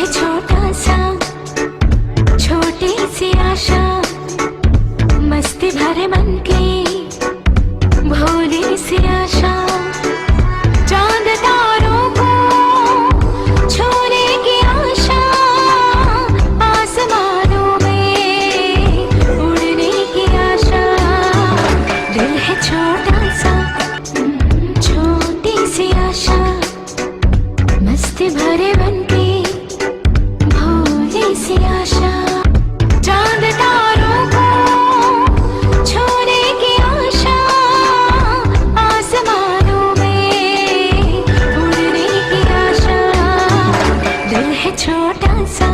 है छोटा सा, छोटी सी आशा, मस्ती भरे मन की भोली सी आशा। चांद तारों को छूने की आशा, आसमानों में उड़ने की आशा। दिल है छोटा सा, छोटी सी आशा, मस्ती भरे मन की भोली सी आशा। चांद तारों को छूने की आशा, आसमानों में उड़ने की आशा। दिल है छोटा सा,